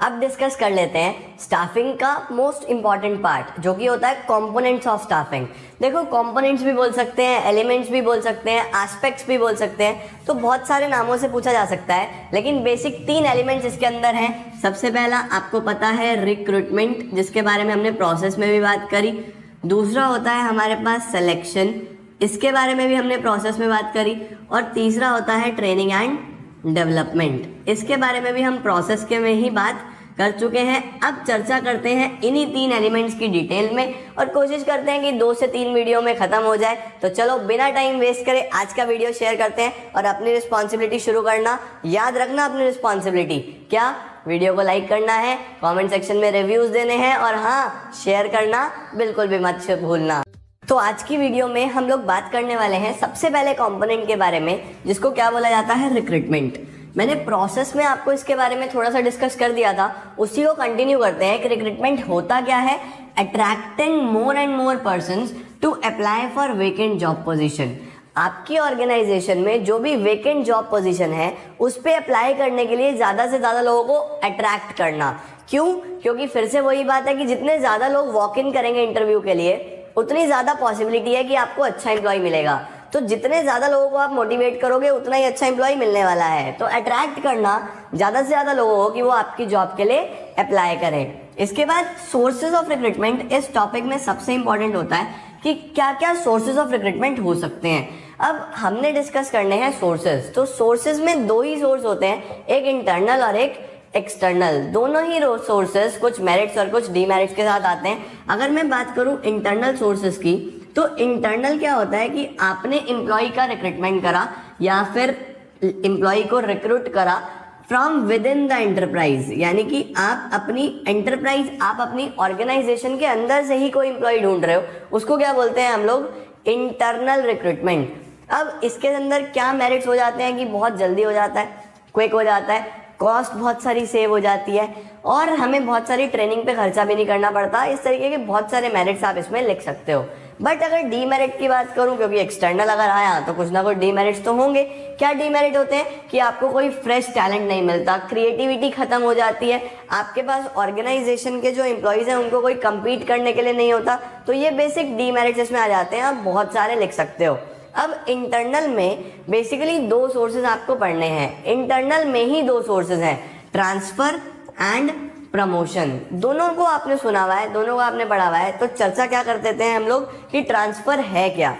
अब डिस्कस कर लेते हैं स्टाफिंग का मोस्ट इंपॉर्टेंट पार्ट, जो कि होता है कंपोनेंट्स ऑफ स्टाफिंग। देखो, कंपोनेंट्स भी बोल सकते हैं, एलिमेंट्स भी बोल सकते हैं, एस्पेक्ट्स भी बोल सकते हैं, तो बहुत सारे नामों से पूछा जा सकता है, लेकिन बेसिक 3 एलिमेंट्स इसके अंदर हैं। सबसे पहला आपको पता है रिक्रूटमेंट, जिसके बारे में हमने प्रोसेस में भी बात करी। दूसरा होता है हमारे पास सिलेक्शन, इसके बारे में भी हमने प्रोसेस में बात करी। और तीसरा होता है ट्रेनिंग एंड डेवलपमेंट, इसके बारे में भी हम प्रोसेस के में ही बात कर चुके हैं। अब चर्चा करते हैं इन्हीं 3 एलिमेंट्स की डिटेल में और कोशिश करते हैं कि 2 से 3 वीडियो में खत्म हो जाए। तो चलो बिना टाइम वेस्ट करे आज का वीडियो शेयर करते हैं और अपनी रिस्पॉन्सिबिलिटी शुरू करना याद रखना। अपनी रिस्पॉन्सिबिलिटी क्या? वीडियो को लाइक करना है, कमेंट सेक्शन में रिव्यूज देने हैं और हाँ, शेयर करना बिल्कुल भी मत भूलना। तो आज की वीडियो में हम लोग बात करने वाले हैं सबसे पहले कंपोनेंट के बारे में, जिसको क्या बोला जाता है? रिक्रूटमेंट। मैंने प्रोसेस में आपको इसके बारे में थोड़ा सा डिस्कस कर दिया था, उसी को कंटिन्यू करते हैं कि रिक्रूटमेंट होता क्या है। Attracting more and more persons to apply for vacant job position. आपकी ऑर्गेनाइजेशन में जो भी वेकेंट जॉब पोजीशन है उस पर अप्लाई करने के लिए ज़्यादा से ज़्यादा लोगों को अट्रैक्ट करना। क्यों? क्योंकि फिर से वही बात है कि जितने ज़्यादा लोग वॉक इन करेंगे इंटरव्यू के लिए, उतनी ज़्यादा पॉसिबिलिटी है कि आपको अच्छा एम्प्लॉय मिलेगा। तो जितने ज़्यादा लोगों को आप मोटिवेट करोगे उतना ही अच्छा एम्प्लॉय मिलने वाला है। तो अट्रैक्ट करना ज़्यादा से ज़्यादा लोगों को कि वो आपकी जॉब के लिए अप्लाई करें। इसके बाद सोर्सेज ऑफ रिक्रूटमेंट इस टॉपिक में सबसे इंपॉर्टेंट होता है कि क्या क्या सोर्सेज ऑफ रिक्रूटमेंट हो सकते हैं। अब हमने डिस्कस करने हैं सोर्सेज। तो सोर्सेज में 2 ही सोर्स होते हैं, एक इंटरनल और एक एक्सटर्नल। दोनों ही सोर्सेज कुछ मेरिट्स और कुछ डीमेरिट्स के साथ आते हैं। अगर मैं बात करूं इंटरनल सोर्सेज की, तो इंटरनल क्या होता है कि आपने एम्प्लॉय का रिक्रूटमेंट करा या फिर एम्प्लॉय को रिक्रूट करा from with in the enterprise, यानी कि आप अपनी एंटरप्राइज, आप अपनी ऑर्गेनाइजेशन के अंदर से ही कोई एम्प्लॉय ढूंढ रहे हो, उसको क्या बोलते हैं हम लोग? Internal recruitment. अब इसके अंदर क्या मेरिट्स हो जाते हैं कि बहुत जल्दी हो जाता है, क्विक हो जाता है, कॉस्ट बहुत सारी सेव हो जाती है और हमें बहुत सारी ट्रेनिंग पे खर्चा भी नहीं करना पड़ता। इस तरीके के बहुत सारे मेरिट्स आप इसमें लिख सकते हो। बट अगर डीमेरिट की बात करूं, क्योंकि एक्सटर्नल अगर आया तो कुछ ना कुछ डीमेरिट्स तो होंगे। क्या डीमेरिट होते हैं? कि आपको कोई फ्रेश टैलेंट नहीं मिलता, क्रिएटिविटी खत्म हो जाती है, आपके पास ऑर्गेनाइजेशन के जो एम्प्लॉयज हैं उनको कोई compete करने के लिए नहीं होता। तो ये बेसिक डीमेरिट्स इसमें आ जाते हैं, आप बहुत सारे लिख सकते हो। अब इंटरनल में बेसिकली 2 सोर्सेज आपको पढ़ने हैं। इंटरनल में ही 2 सोर्सेज हैं, ट्रांसफर एंड प्रमोशन। दोनों को आपने सुना हुआ है, दोनों को आपने पढ़ा हुआ है। तो चर्चा क्या कर देते हैं हम लोग कि ट्रांसफर है क्या।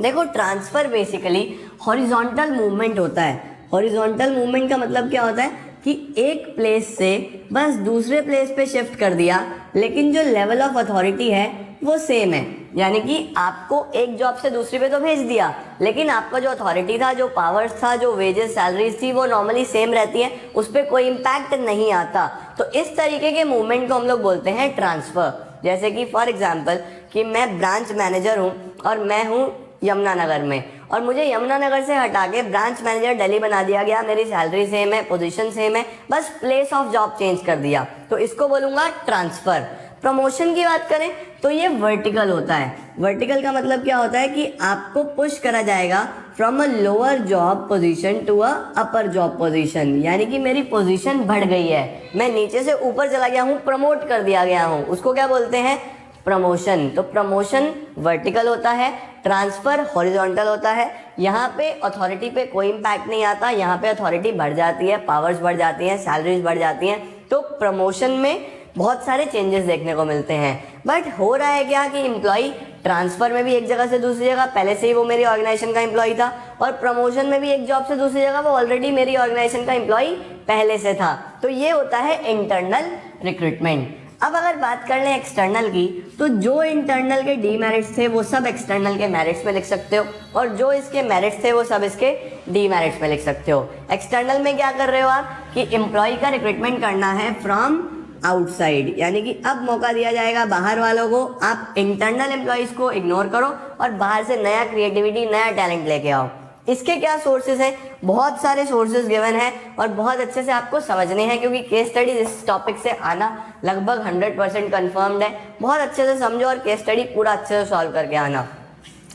देखो, ट्रांसफर बेसिकली हॉरिजॉन्टल मूवमेंट होता है। हॉरिजॉन्टल मूवमेंट का मतलब क्या होता है कि एक प्लेस से बस दूसरे प्लेस पे शिफ्ट कर दिया, लेकिन जो लेवल ऑफ अथॉरिटी है वो सेम है। यानी कि आपको एक जॉब से दूसरी पे तो भेज दिया, लेकिन आपका जो अथॉरिटी था, जो पावर्स था, जो वेजेस, सैलरीज थी, वो नॉर्मली सेम रहती है, उस पर कोई इम्पैक्ट नहीं आता। तो इस तरीके के मूवमेंट को हम लोग बोलते हैं ट्रांसफर। जैसे कि फॉर एग्जाम्पल कि मैं ब्रांच मैनेजर हूँ और मैं हूँ यमुनानगर में, और मुझे यमुनानगर से हटा के ब्रांच मैनेजर दिल्ली बना दिया गया। मेरी सैलरी सेम है, पोजीशन सेम है, बस प्लेस ऑफ जॉब चेंज कर दिया, तो इसको बोलूँगा ट्रांसफर। प्रमोशन की बात करें तो ये वर्टिकल होता है। वर्टिकल का मतलब क्या होता है कि आपको पुश करा जाएगा from a lower job position to a upper job position, यानी कि मेरी पोजीशन बढ़ गई है, मैं नीचे से ऊपर चला गया हूँ, प्रमोट कर दिया गया हूँ, उसको क्या बोलते हैं? प्रमोशन। तो प्रमोशन वर्टिकल होता है, ट्रांसफर हॉरिजॉन्टल होता है। यहाँ पे अथॉरिटी पे कोई इम्पैक्ट नहीं आता, यहाँ पे अथॉरिटी बढ़ जाती है, पावर्स बढ़ जाती हैं, सैलरीज बढ़ जाती हैं। तो प्रमोशन में बहुत सारे चेंजेस देखने को मिलते हैं। बट हो रहा है क्या कि एम्प्लॉय ट्रांसफर में भी एक जगह से दूसरी जगह, पहले से ही वो मेरी ऑर्गेनाइजेशन का एम्प्लॉय था, और प्रमोशन में भी एक जॉब से दूसरी जगह वो ऑलरेडी मेरी ऑर्गेनाइजेशन का एम्प्लॉय पहले से था। तो ये होता है इंटरनल रिक्रूटमेंट। अब अगर बात कर लें एक्सटर्नल की, तो जो इंटरनल के डीमेरिट्स थे वो सब एक्सटर्नल के मेरिट्स में लिख सकते हो, और जो इसके मेरिट्स थे वो सब इसके डीमेरिट्स में लिख सकते हो। एक्सटर्नल में क्या कर रहे हो आप कि एम्प्लॉय का रिक्रूटमेंट करना है फ्रॉम आउटसाइड, यानी कि अब मौका दिया जाएगा बाहर वालों को, आप इंटरनल एम्प्लॉयज को इग्नोर करो और बाहर से नया क्रिएटिविटी, नया टैलेंट लेके आओ। इसके क्या सोर्सेज हैं? बहुत सारे सोर्सेज गिवन है और बहुत अच्छे से आपको समझने हैं, क्योंकि केस स्टडी इस टॉपिक से आना लगभग 100% कन्फर्म्ड है। बहुत अच्छे से समझो और केस स्टडी पूरा अच्छे से सॉल्व करके आना।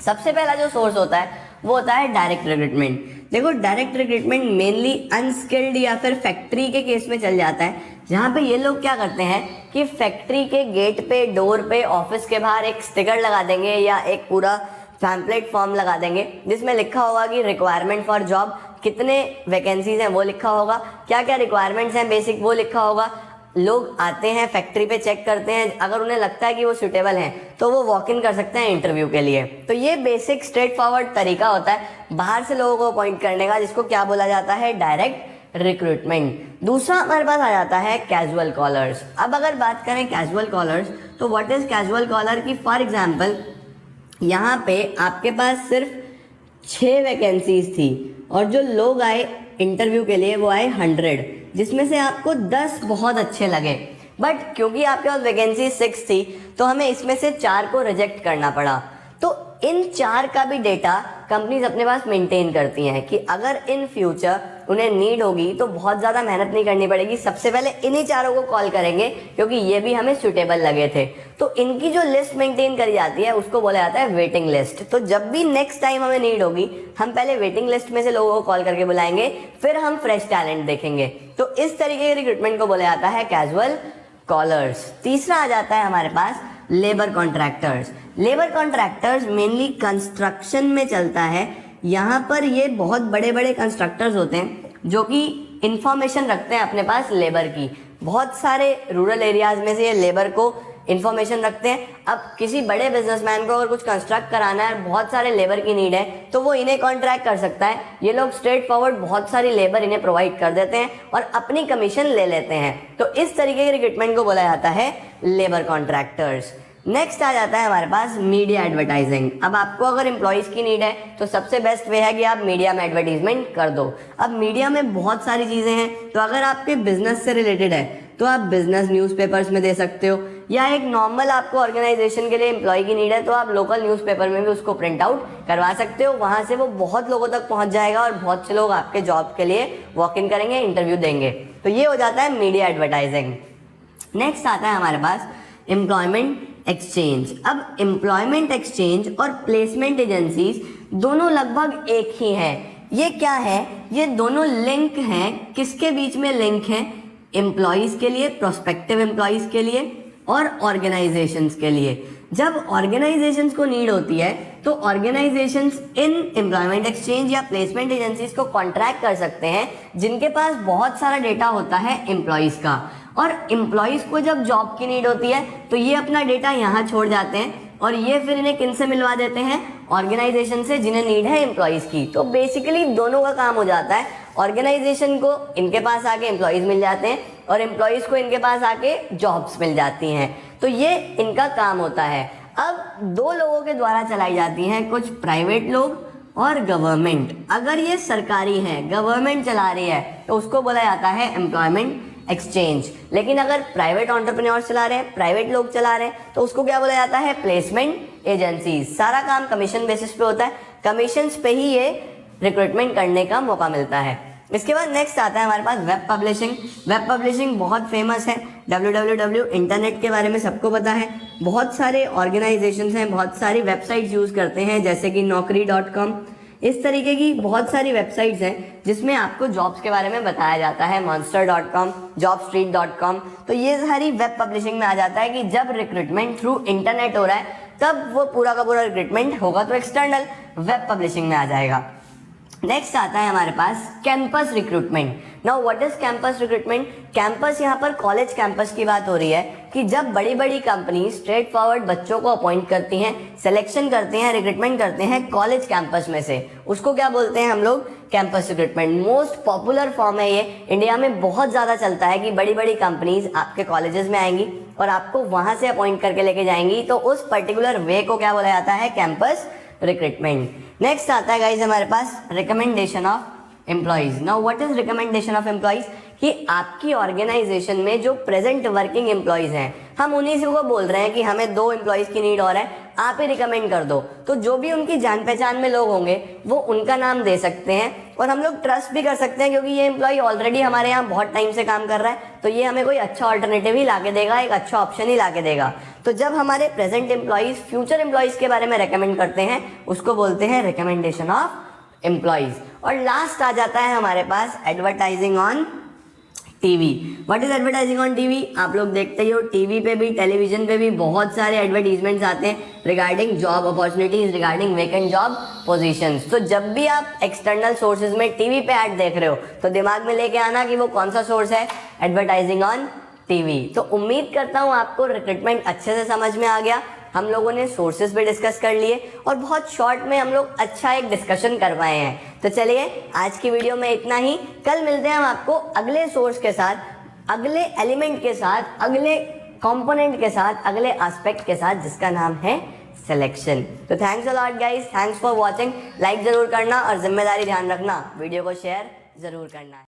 सबसे पहला जो सोर्स होता है वो होता है डायरेक्ट रिक्रूटमेंट। देखो, डायरेक्ट रिक्रूटमेंट मेनली अनस्किल्ड या फिर फैक्ट्री के केस में चल जाता है, जहाँ पे ये लोग क्या करते हैं कि फैक्ट्री के गेट पे, डोर पे, ऑफिस के बाहर एक स्टिकर लगा देंगे या एक पूरा पैम्पलेट फॉर्म लगा देंगे जिसमें लिखा होगा कि रिक्वायरमेंट फॉर जॉब, कितने वैकेंसीज हैं वो लिखा होगा, क्या क्या रिक्वायरमेंट्स हैं बेसिक वो लिखा होगा। लोग आते हैं फैक्ट्री पे, चेक करते हैं, अगर उन्हें लगता है कि वो सूटेबल हैं तो वो वॉक इन कर सकते हैं इंटरव्यू के लिए। तो ये बेसिक स्ट्रेट फॉरवर्ड तरीका होता है बाहर से लोगों को अपॉइंट करने का, जिसको क्या बोला जाता है, डायरेक्ट रिक्रूटमेंट। दूसरा हमारे पास आ जाता है कैजुअल कॉलर्स। अब अगर बात करें कैजुअल कॉलर्स, तो व्हाट इज कैजुअल कॉलर की फॉर एग्जांपल यहाँ पे आपके पास सिर्फ 6 वैकेंसीज थी और जो लोग आए इंटरव्यू के लिए वो आए 100, जिसमें से आपको 10 बहुत अच्छे लगे, बट क्योंकि आपके पास वैकेंसी 6 थी तो हमें इसमें से 4 को रिजेक्ट करना पड़ा। तो इन 4 का भी डेटा कंपनीज अपने पास मेंटेन करती हैं कि अगर इन फ्यूचर उन्हें नीड होगी तो बहुत ज़्यादा मेहनत नहीं करनी पड़ेगी, सबसे पहले इन्हीं 4 को कॉल करेंगे क्योंकि ये भी हमें सुटेबल लगे थे। तो इनकी जो लिस्ट मेंटेन करी जाती है उसको बोला जाता है वेटिंग लिस्ट। तो जब भी नेक्स्ट टाइम हमें नीड होगी हम पहले वेटिंग लिस्ट में से लोगों को कॉल करके बुलाएंगे, फिर हम फ्रेश टैलेंट देखेंगे। तो इस तरीके के रिक्रूटमेंट को बोला जाता है कैजुअल कॉलर्स। तीसरा आ जाता है हमारे पास labour contractors. Labour contractors mainly construction में चलता है। यहाँ पर ये बहुत बड़े बड़े कंस्ट्रक्टर्स होते हैं जो कि इंफॉर्मेशन रखते हैं अपने पास लेबर की। बहुत सारे रूरल एरियाज में से ये लेबर को इंफॉर्मेशन रखते हैं। अब किसी बड़े बिजनेसमैन को अगर कुछ कंस्ट्रक्ट कराना है, बहुत सारे लेबर की नीड है, तो वो इन्हें कॉन्ट्रैक्ट कर सकता है। ये लोग स्ट्रेट फॉरवर्ड बहुत सारी लेबर इन्हें प्रोवाइड कर देते हैं और अपनी कमीशन ले लेते हैं। तो इस तरीके के रिक्रूटमेंट को बोला जाता है लेबर कॉन्ट्रैक्टर्स। नेक्स्ट आ जाता है हमारे पास मीडिया एडवर्टाइजिंग। अब आपको अगर एम्प्लॉयज़ की नीड है तो सबसे बेस्ट वे है कि आप मीडिया में एडवर्टीजमेंट कर दो। अब मीडिया में बहुत सारी चीज़ें हैं, तो अगर आपके बिजनेस से रिलेटेड है तो आप बिजनेस न्यूज़पेपर्स में दे सकते हो, या एक नॉर्मल आपको ऑर्गेनाइजेशन के लिए एम्प्लॉय की नीड है तो आप लोकल न्यूज़पेपर में भी उसको प्रिंट आउट करवा सकते हो। वहाँ से वो बहुत लोगों तक पहुँच जाएगा और बहुत से लोग आपके जॉब के लिए वॉक इन करेंगे, इंटरव्यू देंगे। तो ये हो जाता है मीडिया एडवर्टाइजिंग। नेक्स्ट आता है हमारे पास एम्प्लॉयमेंट एक्सचेंज। अब एम्प्लॉयमेंट एक्सचेंज और प्लेसमेंट एजेंसीज दोनों लगभग एक ही हैं। ये क्या है, ये दोनों लिंक हैं। किसके बीच में लिंक हैं? एम्प्लॉयज़ के लिए, प्रोस्पेक्टिव एम्प्लॉयज़ के लिए और ऑर्गेनाइजेशंस के लिए। जब ऑर्गेनाइजेशंस को नीड होती है तो ऑर्गेनाइजेशंस इन एम्प्लॉयमेंट एक्सचेंज या प्लेसमेंट एजेंसीज को कॉन्ट्रैक्ट कर सकते हैं जिनके पास बहुत सारा डेटा होता है एम्प्लॉयज़ का। और एम्प्लॉयज़ को जब जॉब की नीड होती है तो ये अपना डेटा यहाँ छोड़ जाते हैं और ये फिर इन्हें किन से मिलवा देते हैं? ऑर्गेनाइजेशन से जिन्हें नीड है एम्प्लॉयज़ की। तो बेसिकली दोनों का काम हो जाता है। ऑर्गेनाइजेशन को इनके पास आके एम्प्लॉयज़ मिल जाते हैं और एम्प्लॉयज़ को इनके पास आके जॉब्स मिल जाती हैं। तो ये इनका काम होता है। अब 2 लोगों के द्वारा चलाई जाती हैं, कुछ प्राइवेट लोग और गवर्नमेंट। अगर ये सरकारी है, गवर्नमेंट चला रही है, तो उसको बोला जाता है एम्प्लॉयमेंट एक्सचेंज। लेकिन अगर प्राइवेट एंटरप्रेन्योर चला रहे हैं, प्राइवेट लोग चला रहे हैं, तो उसको क्या बोला जाता है? Placement agencies. सारा काम कमीशन बेसिस पे होता है, कमीशन पे ही ये रिक्रूटमेंट करने का मौका मिलता है। इसके बाद नेक्स्ट आता है हमारे पास वेब पब्लिशिंग। वेब पब्लिशिंग बहुत फेमस है। www इंटरनेट के बारे में सबको पता है। बहुत सारे ऑर्गेनाइजेशंस हैं, बहुत सारी वेबसाइट्स यूज़ करते हैं, जैसे कि naukri.com। इस तरीके की बहुत सारी वेबसाइट्स हैं जिसमें आपको जॉब्स के बारे में बताया जाता है, monster.com, jobstreet.com। तो ये सारी वेब पब्लिशिंग में आ जाता है कि जब रिक्रूटमेंट थ्रू इंटरनेट हो रहा है तब वो पूरा का पूरा रिक्रूटमेंट होगा तो एक्सटर्नल वेब पब्लिशिंग में आ जाएगा। नेक्स्ट आता है हमारे पास campus recruitment. Now what is campus recruitment? Campus यहाँ पर कॉलेज कैंपस की बात हो रही है कि जब बड़ी बड़ी कंपनी स्ट्रेट फॉरवर्ड बच्चों को अपॉइंट करती हैं, सिलेक्शन करते हैं, रिक्रूटमेंट करते हैं कॉलेज कैंपस में से, उसको क्या बोलते हैं हम लोग? Campus recruitment. Most popular form है ये, इंडिया में बहुत ज़्यादा चलता है कि बड़ी बड़ी कंपनीज आपके कॉलेजेस में आएंगी और आपको वहाँ से अपॉइंट करके लेके जाएंगी। तो उस पर्टिकुलर वे को क्या बोला जाता है? Campus recruitment. नेक्स्ट आता है गाइज हमारे पास recommendation of employees. Now what is recommendation of employees? कि आपकी ऑर्गेनाइजेशन में जो प्रेजेंट वर्किंग एम्प्लॉयज हैं, हम उन्हीं से को बोल रहे हैं कि हमें 2 एम्प्लॉयज की नीड और है, आप ही रिकमेंड कर दो। तो जो भी उनकी जान पहचान में लोग होंगे वो उनका नाम दे सकते हैं और हम लोग ट्रस्ट भी कर सकते हैं क्योंकि ये एम्प्लॉय ऑलरेडी हमारे यहाँ बहुत टाइम से काम कर रहा है, तो ये हमें कोई अच्छा ऑल्टरनेटिव ही ला के देगा, एक अच्छा ऑप्शन ही ला के देगा। तो जब हमारे प्रेजेंट एम्प्लॉयज फ्यूचर एम्प्लॉयज के बारे में रिकमेंड करते हैं उसको बोलते हैं रिकमेंडेशन ऑफ एम्प्लॉयज। और लास्ट आ जाता है हमारे पास advertising on TV. What is advertising on TV? आप लोग देखते ही हो, टीवी पे भी टेलीविजन पे भी बहुत सारे एडवर्टीजमेंट्स आते हैं regarding job opportunities, regarding vacant job positions. तो जब भी आप एक्सटर्नल सोर्सेज में टीवी पे ऐड देख रहे हो तो दिमाग में लेके आना कि वो कौन सा सोर्स है, एडवर्टाइजिंग ऑन टीवी। तो उम्मीद करता हूँ आपको रिक्रूटमेंट अच्छे से समझ में आ गया। हम लोगों ने सोर्सेज पे डिस्कस कर लिए और बहुत शॉर्ट में हम लोग अच्छा एक डिस्कशन कर पाए हैं। तो चलिए आज की वीडियो में इतना ही। कल मिलते हैं हम आपको अगले सोर्स के साथ, अगले एलिमेंट के साथ, अगले कंपोनेंट के साथ, अगले एस्पेक्ट के साथ, जिसका नाम है सिलेक्शन। तो thanks a lot guys, thanks for watching. Like जरूर करना और जिम्मेदारी ध्यान रखना, वीडियो को शेयर जरूर करना है।